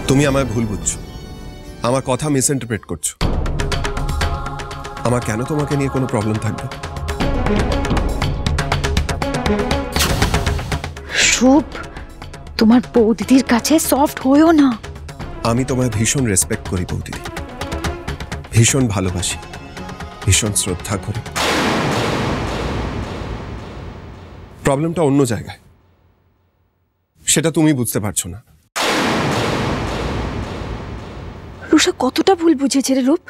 তুমি আমায় ভুল বুঝছো, আমার কথা মিসইন্টারপ্রেট করছো। আমার কেন তোমাকে নিয়ে কোনো প্রবলেম থাকবে? শুভ, তোমার বৌদিদির কাছে সফট হইও না। আমি তোমায় ভীষণ রেসপেক্ট করি বৌদিদি, ভীষণ ভালোবাসি, ভীষণ শ্রদ্ধা করি। প্রবলেমটা অন্য জায়গায়, সেটা তুমি বুঝতে পারছো না। রুষা কতটা ভুল বুঝেছে রে রূপ,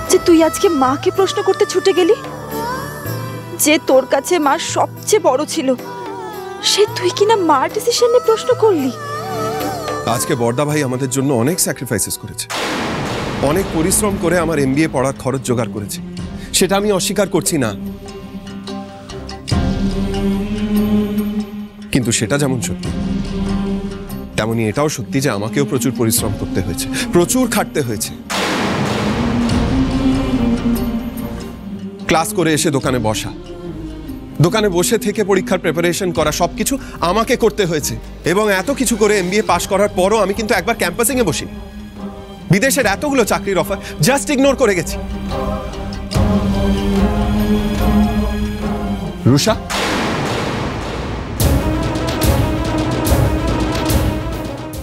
যে তুই আজকে মাকে প্রশ্ন করতে ছুটে গেলি। যে তোর কাছে মা সবচেয়ে বড় ছিল, সে তুই কিনা মার ডিসিশন নিয়ে প্রশ্ন করলি। আজকে বড়দা ভাই আমাদের জন্য অনেক স্যাক্রিফাইসেস করেছে, অনেক পরিশ্রম করে আমার এমবিএ পড়ার খরচ জোগাড় করেছে, সেটা আমি অস্বীকার করছি না। কিন্তু সেটা যেমন সত্যি, তেমনি এটাও সত্যি যে আমাকেও প্রচুর পরিশ্রম করতে হয়েছে, প্রচুর খাটতে হয়েছে। ক্লাস করে এসে দোকানে বসা, দোকানে বসে থেকে পরীক্ষার প্রিপারেশন করা, সবকিছু আমাকে করতে হয়েছে। এবং এত কিছু করে এমবিএ পাশ করার পরও আমি কিন্তু একবার ক্যাম্পাসিং এ বসিনি। বিদেশের এতগুলো চাকরির অফার জাস্ট ইগনোর করে গেছি। রুষা,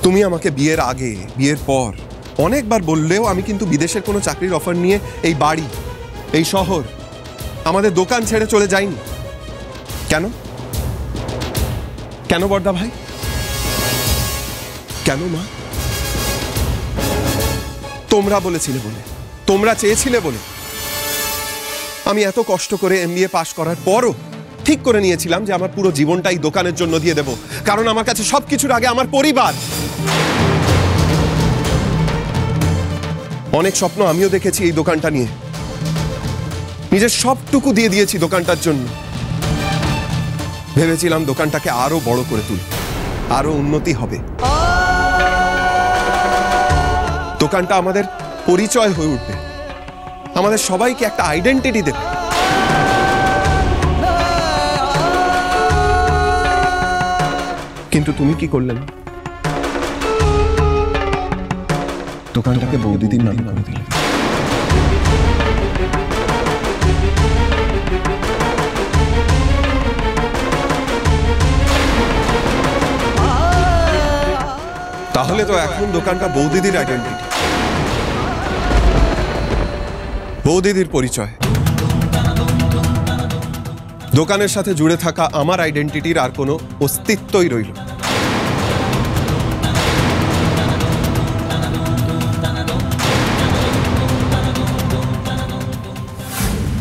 তুমি আমাকে বিয়ের আগে, বিয়ের পর অনেকবার বললেও আমি কিন্তু বিদেশের কোনো চাকরির অফার নিয়ে এই বাড়ি, এই শহর, আমাদের দোকান ছেড়ে চলে যাইনি। কেন? কেন বড়দা ভাই? কেন মা? তোমরা বলেছিলে বলে, তোমরা চেয়েছিলে বলে। আমি এত কষ্ট করে এমবিএ পাশ করার পরও ঠিক করে নিয়েছিলাম যে আমার পুরো জীবনটাই দোকানের জন্য দিয়ে দেব, কারণ আমার কাছে সবকিছুর আগে আমার পরিবার। অনেক স্বপ্ন আমিও দেখেছি এই দোকানটা নিয়ে, নিজের সবটুকু দিয়ে দিয়েছি দোকানটার জন্য। ভেবেছিলাম দোকানটাকে আরো বড় করে তুলব, আরো উন্নতি হবে, দোকানটা আমাদের পরিচয় হয়ে উঠবে, আমাদের সবাইকে একটা আইডেন্টিটি দেবে। কিন্তু তুমি কি করলে? দোকানটাকে বৌদিদির নামে করে দিলে। তাহলে তো এখন দোকানটা বৌদিদির আইডেন্টিটি, বৌদিদির পরিচয়। দোকানের সাথে জুড়ে থাকা আমার আইডেন্টিটির আর কোনো অস্তিত্বই রইল।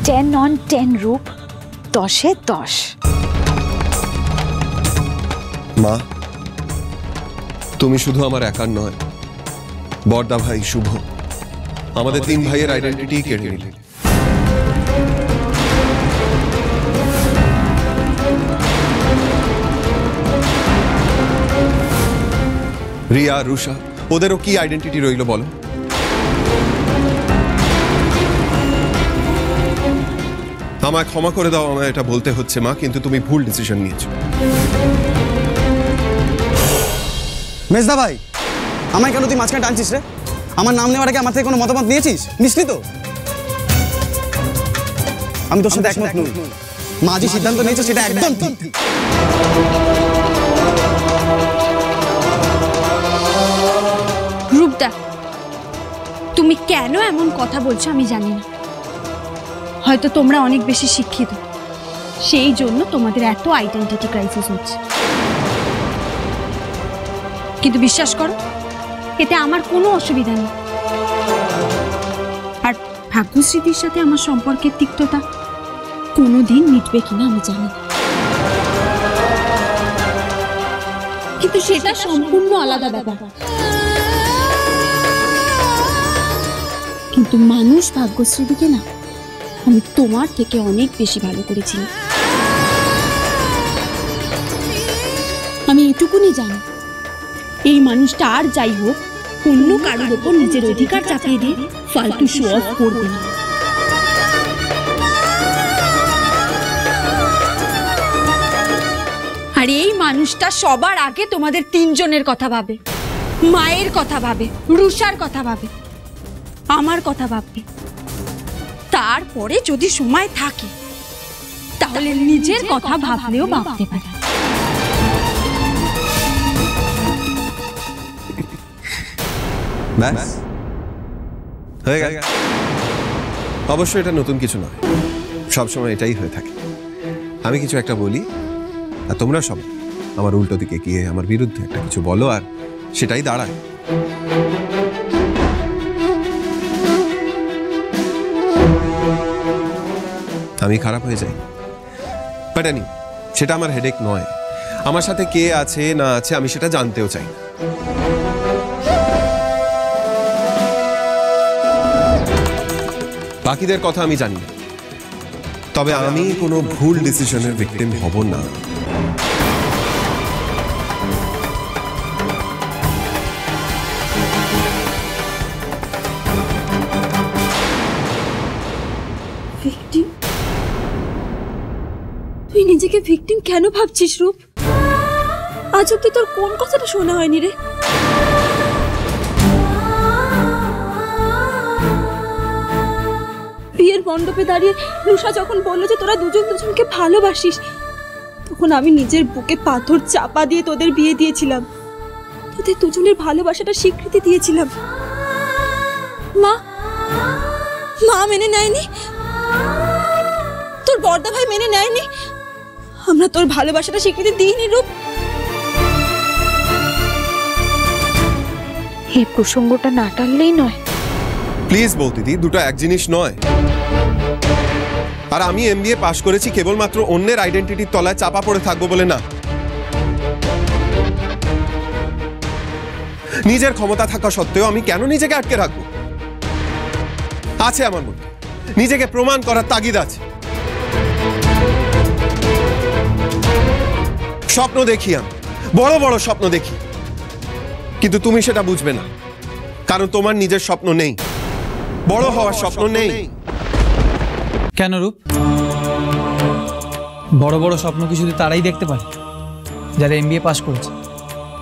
10 on 10 রূপ, 10-এ 10। মা, তুমি শুধু আমার একার নয়, বড়দা ভাই, শুভ, আমাদের 3 ভাইয়ের আইডেন্টিটি কেড়ে নিলে। রিয়া, রুষা, ওদেরও কি আইডেন্টিটি রইল বলো? আমায় ক্ষমা করে দাও, আমায় এটা বলতে হচ্ছে মা, কিন্তু তুমি ভুল ডিসিশন নিয়েছো। মেজদা ভাই, আমায় কেন তুই মাঝখানে টানছিস রে? আমার নাম নেওয়ার আগে আমার থেকে কোনো মতামত নিয়েছিস? নিসনি তো? আমি তোর সাথে একমত নই। মা যে সিদ্ধান্ত নিয়েছে সেটা একদম ঠিক। রূপদা, তুমি কেন এমন কথা বলছো আমি জানি না। হয়তো তোমরা অনেক বেশি শিক্ষিত, সেই জন্য তোমাদের এত আইডেন্টিটি ক্রাইসিস হচ্ছে। কিন্তু বিশ্বাস করো, এতে আমার কোনো অসুবিধা নেই। আর ভাগ্যশ্রীদির সাথে আমার সম্পর্কের তিক্ততা কোনোদিন মিটবে কিনা আমি জানি না, কিন্তু সেটা সম্পূর্ণ আলাদা ব্যাপার। কিন্তু মানুষ ভাগ্যশ্রীদিকে না আমি তোমার থেকে অনেক বেশি ভালো করেছি। আমি এটুকুনি জানি, এই মানুষটা আর যাই হোক অন্য কারোর ওপর নিজের অধিকার চাপিয়ে দিয়ে ফালতু শো অফ করবে না। আর আর এই মানুষটা সবার আগে তোমাদের তিনজনের কথা ভাবে, মায়ের কথা ভাবে, রুষার কথা ভাবে, আমার কথা ভাববে। তারপরে যদি সময় থাকে তাহলে নিজের কথা ভাবলেও ভাবতে পারে। ব্যাস হয়ে গেল। অবশ্যই এটা নতুন কিছু নয়, সবসময় এটাই হয়ে থাকে। আমি কিছু একটা বলি আর তোমরা সব আমার উল্টো দিকে গিয়ে আমার বিরুদ্ধে একটা কিছু বলো, আর সেটাই দাঁড়ায়। আমি খারাপ হয়ে যাই, বাট এনি সেটা আমার হেডেক নয়। আমার সাথে কে আছে না আছে আমি সেটা জানতেও চাই না। বাকিদের কথা আমি জানি না, তবে আমি কোনো ভুল ডিসিশনের ভিকটিম হব না। ভিকটিম? তুই নিজেকে ভিকটিম কেন ভাবছিস রূপ? আজ অব্দি তোর কোন কথাটা শোনা হয়নি রে? বিয়ের মণ্ডপে দাঁড়িয়ে রুষা যখন বললো যে তোরা দুজন দুজনকে ভালোবাসিস, তখন আমি নিজের বুকে পাথর চাপা দিয়ে তোদের বিয়ে দিয়েছিলাম, তোদের দুজনের ভালোবাসাটা স্বীকৃতি দিয়েছিলাম। মা মা মেনে নেয়নি, তোর বড়দা ভাই মেনে নেয়নি, আমরা তোর ভালোবাসাটা স্বীকৃতি দিইনি রূপ। এই প্রসঙ্গটা না টানলেই নয়। প্লিজ বৌদিদি, দুটো এক জিনিস নয়। আর আমি এমবিএ পাশ করেছি কেবলমাত্র অন্যের আইডেন্টিটির তলায় চাপা পড়ে থাকবো বলে না। নিজের ক্ষমতা থাকা সত্ত্বেও আমি কেন নিজেকে আটকে রাখবো? আছে আমার মধ্যে নিজেকে প্রমাণ করার তাগিদ আছে। স্বপ্ন দেখি আমি, বড় বড় স্বপ্ন দেখি, কিন্তু তুমি সেটা বুঝবে না, কারণ তোমার নিজের স্বপ্ন নেই, বড় হওয়ার স্বপ্ন নেই। কেন রূপ? বড় বড় স্বপ্ন কি শুধু তারাই দেখতে পারে যারা এমবিএ পাস করেছে?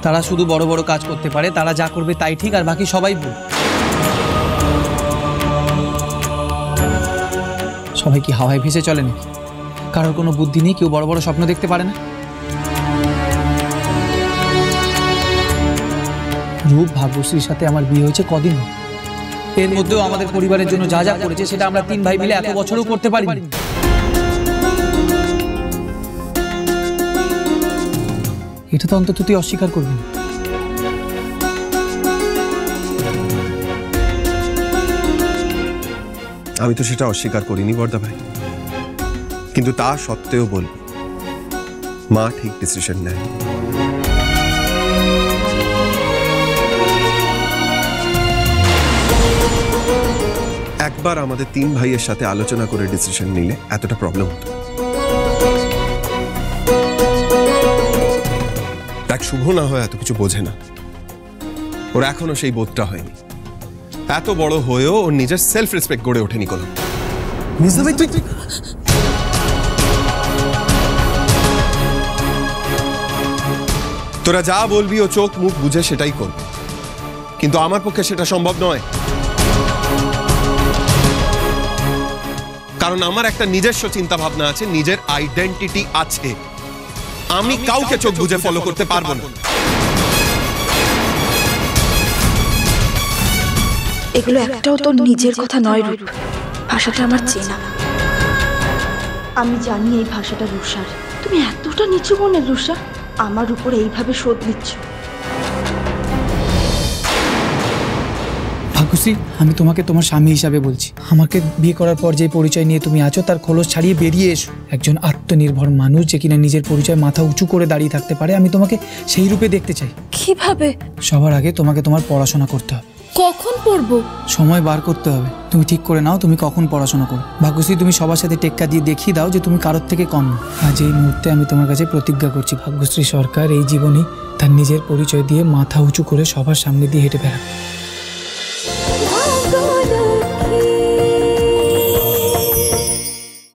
তারা শুধু বড় বড় কাজ করতে পারে, তারা যা করবে তাই ঠিক, আর বাকি সবাই ভুল। সবাই কি হাওয়ায় ভেসে চলে নাকি? কারোর কোনো বুদ্ধি নেই, কেউ বড় বড় স্বপ্ন দেখতে পারে না। রূপ, ভাগ্যশ্রীর সাথে আমার বিয়ে হয়েছে কদিন, এর মধ্যেও আমাদের পরিবারের জন্য যা যা করেছে সেটা আমরা তিন ভাই মিলে এত বছরও করতে পারিনি। এটা তো অন্তত তুই অস্বীকার করবি না। আমি তো সেটা অস্বীকার করিনি বড়দা ভাই, কিন্তু তা সত্ত্বেও বলবো মা ঠিক ডিসিশন নেয়। একবার আমাদের তিন ভাইয়ের সাথে আলোচনা করে ডিসিশন নিলে এতটা প্রবলেম হতো। দেখ, শুভ না হয় এত কিছু বোঝে না, ওর এখনো সেই বোধটা হয়নি। এত বড় হয়েও ওর নিজের সেলফ রেসপেক্ট গড়ে ওঠেনি কোনো। মিস ভাই তুই তোরা যা বলবি ও চোখ মুখ বুঝে সেটাই করবে, কিন্তু আমার পক্ষে সেটা সম্ভব নয়, কারণ আমার একটা নিজস্ব চিন্তা ভাবনা আছে, নিজের আইডেন্টিটি আছে। আমি কাউকে চোখ বুঝে ফলো করতে পারবো না। এগুলো একটাও তোর নিজের কথা নয় রূপ, ভাষাটা আমার চেনা। আমি জানি এই ভাষাটা রুষার। তুমি এতটা নিচু মনের রুষা, আমার উপর এইভাবে শোধ নিচ্ছ। ভাগ্যশ্রী, আমি তোমাকে তোমার স্বামী হিসাবে বলছি। আমাকে বিয়ে করার পর যে পরিচয় নিয়ে তুমি আছো তার খোলস ছাড়িয়ে বেরিয়ে এসো। একজন আত্মনির্ভর মানুষ যে কিনা নিজের পরিচয় মাথা উঁচু করে দাঁড়িয়ে থাকতে পারে, আমি তোমাকে সেই রূপে দেখতে চাই। কিভাবে? সবার আগে তোমাকে তোমার পড়াশোনা করতে হবে। কখন পড়বো? সময় বার করতে হবে। তুমি ঠিক করে নাও তুমি কখন পড়াশোনা করো। ভাগ্যশ্রী, তুমি সবার সাথে টেক্কা দিয়ে দেখিয়ে দাও যে তুমি কারোর থেকে কম না। আজ এই মুহূর্তে আমি তোমার কাছে প্রতিজ্ঞা করছি, ভাগ্যশ্রী সরকার এই জীবনে তার নিজের পরিচয় দিয়ে মাথা উঁচু করে সবার সামনে দিয়ে হেঁটে বেড়াবে।